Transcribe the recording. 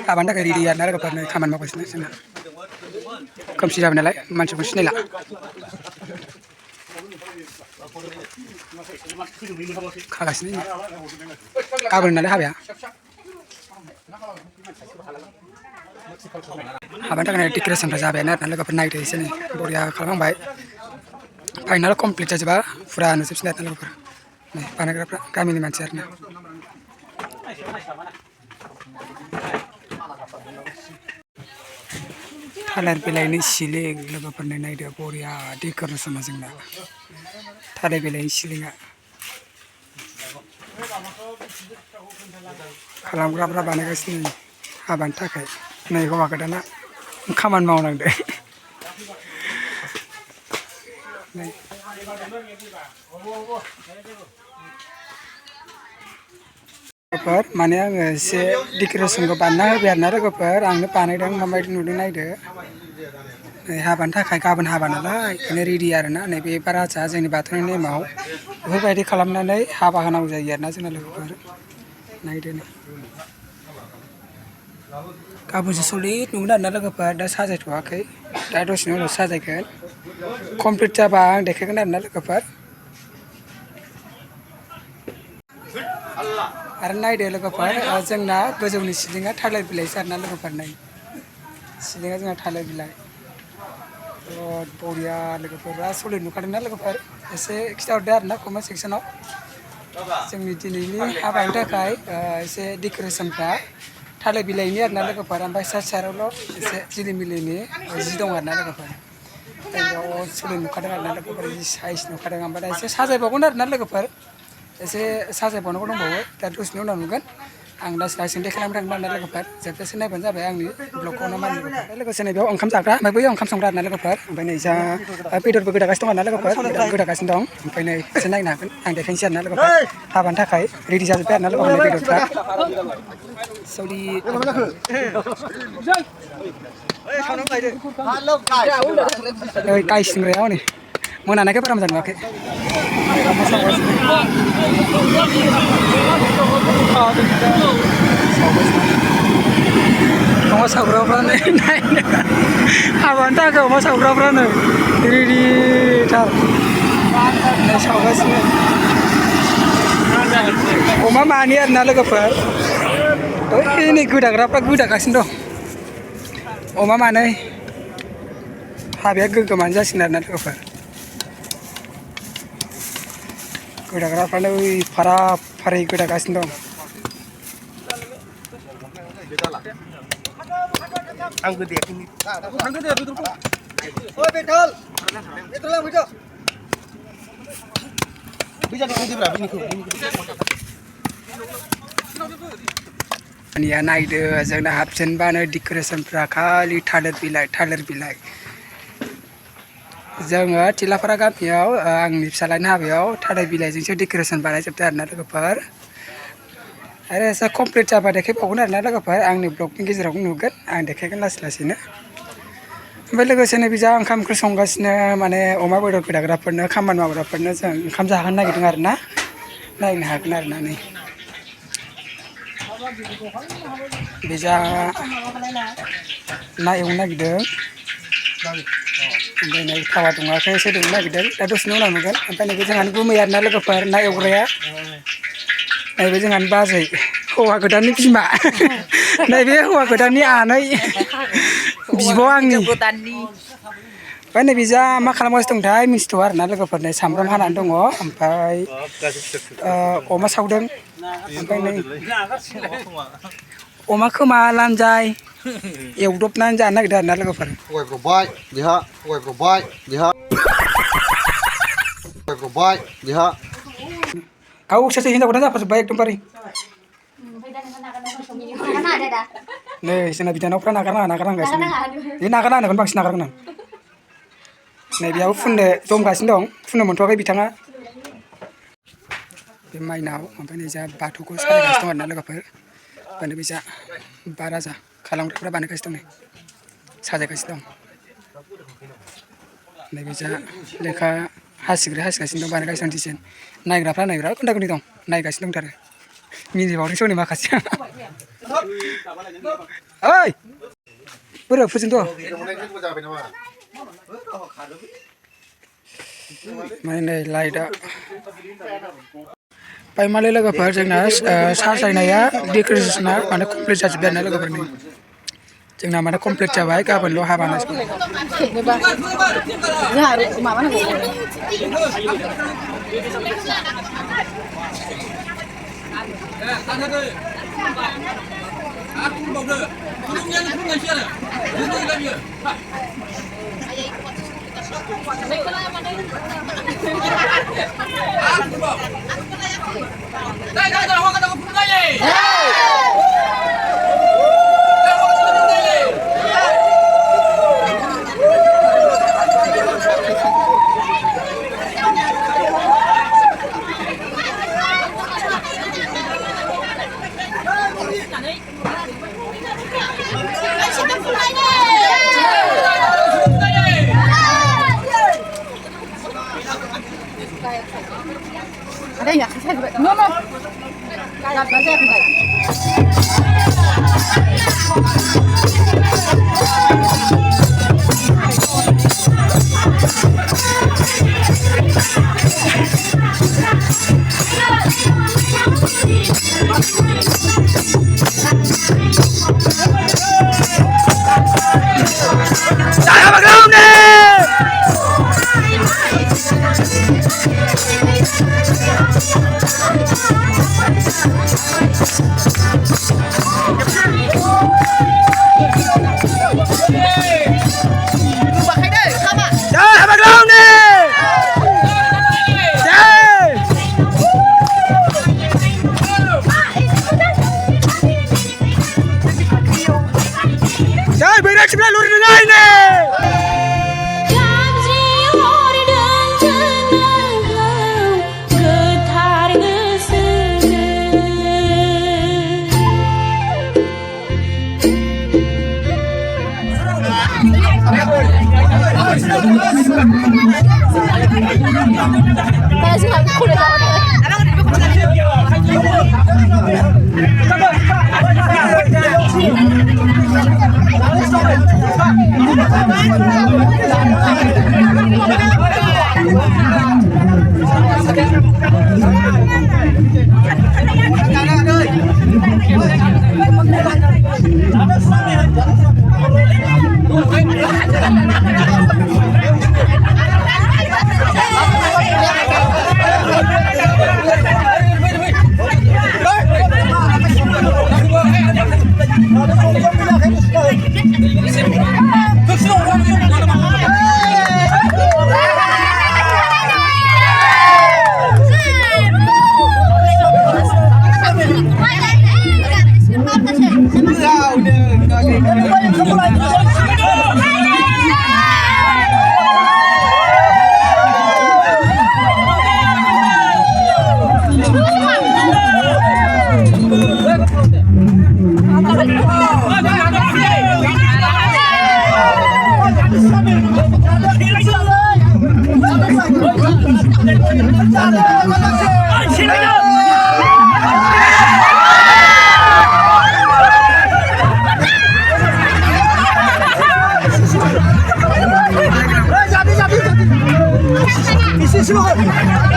Kapan dah kiri dia nara kapan kaman mau kesini sana. Kamu siapa nalai? Macam kesini lah. Kalas ni. Kapan nalai apa ya? Kapan dah kena tikar sampai sampai nara nalai kapan naik di sini. Boria kalau mang baik. Final complete aja bah. Pura anu sih nalai kapan. Nih, panen kerap kami ni macam ni. Thaler belai ni siling logo pernah naik dia boria di kerana sama jengna. Thaler belai silinga. Kalau berapa banyak kesini, aban takai. Naik kau makan dana, kaman mau nang deh. Kapar, mana yang se dekorasi ko panah biar nara kapar, angin panai dang mamai nuding naik deh. Haban tak kai kaban haban lah, ini ready ya na, nih para caca ini baturan ini mau, itu berarti kalau mana nih haba kana udah ya na cina kapar, naik deh. Kabu sesulit, nunggu nara kapar, dah saja tu akai, dah dos ni udah saja kan, komplit cabang, dekat kan nara kapar. Arnai deh logo par, jengna gejauni silinga thaler bilai sarna logo par nai. Silinga jengna thaler bilai. Oh, boria logo par, solid nukarna logo par. ऐसे kita order na comment section of. Jengni ini apa yang terkai, ऐसे decoration pa. Thaler bilai ni arna logo par, ampai sar lo, ऐसे jili milai ni, jidong arna logo par. Oh, solid nukarna arna logo par, size nukarna ampai ऐसे sajai bagun arna logo par. ऐसे साजा बनो को दंबावो दा दसनि उनाव नुगोन आं दा लासैनो देखायलांबाय थागोन आरोना लोगोफोर जोबजासे नायबानो जाबाय आंनि ब्लगखौ नामा लोगोसे नैबेयाव ओंखाम जाग्रा ओमफ्राय बैयाव ओंखाम संग्रा आरोना लोगोफोर ओमफ्राय नै जा बेदरबो गोदागासिनो दं आरोना लोगोफोर गोदागासिनो दं ओमफ्राय नै एसे नायनो हागोन आं देखायनोसै आरोना लोगोफोर हाबानि थाखाय रेडि जाजोब्बाय आरोना लोगोफोर बेदरफ्रा सौदि ओइ गाय सिंग्रायाव नै मोनानायखाय बारा मोजां नुवाखै अमा सावग्राफ्रानो नायनो हाबानि थाखाय अमा सावग्राफ्रानो रेडिथार सावगासिनो अमा मानै आरोना लोगोफोर नै गोदाग्राफ्रा गोदागासिनो दं अमा मानै हाबाया गोग्गोमानो जासिगोन आरोना लोगोफोर गोदाग्राफ्रानो फारा फारि गोदागासिनो दं Ang gede ini. Ang gede betul. Oh betul. Betul lah betul. Bisa di berapa ini kau? Ya naik deh, jangan habisen bana dekorasi prakali thaler bilai. Jangan cila peragam ya, ang misalnya habiau thaler bilai jadi dekorasi bana sebetulnya ada lepas. Ada saya komplit apa dek pokoknya ada lepas, ang ni blog ni kita nugat, ang dek kan las-lasina. Belakang sana bisa angkam kersonggasnya mana oma bodoh kedagrapernya, kaman mau grapernya, angkam jahan nak gitu ngarna, naik nak ngarna nih. Bisa naik nak gitu. Sampai naik kawat tunggal saya sedang naik gitu. Terus nuna mungkin. Sampai naik jangan gue mayar nala keper naik urea. Naik jangan basai. Hoa kedan ni cima. Naik hoa kedan ni anai. Bibuang ni. Panen bisa makan mas tung dah mistuar nala keper naik sambram hanan dong oh. Sampai oma saudang. Sampai naik. Oma kema lanjai. Ya udah pernah jalan kita nala keper. Oi provide, dia. Oi provide, dia. Oi provide, dia. Kau sesi hinda kuda apa sebaik tumpari? Nih, sini bicara apa nak guys. Ini nak kan bang nak kan. Nih biar funde tom guys dong, funde montok kayak bitanga. Pemain now, sampai nih jadi batu kos ada guys tuh nala keper. बानायबायजा बाराजा खालामग्राफ्रा बानायगासिनो दं नै साजायगासिनो दं नैबेजा लेखा हासिगासिनो दं बानायगासिनो दं design नायग्राफ्रा नायग्रा खुन्था खुन्थि दं नायगासिनो दंथारो मिनिबावदोंसो हनै माखासे ओइ बोरो फोजोंथ' माने नै लाइटआ ओमफ्राय मालाय लोगोफोर जोंना साजायनाया डेक'रेसना माने कमप्लिट जाजोब्बाय आरोना लोगोफोर नै जोंना माने कमप्लिट जाबाय गाबोनल' हाबा ada ya saya juga no nggak baca enggak saya bakal sebelah luar dengan ini. Isi semua.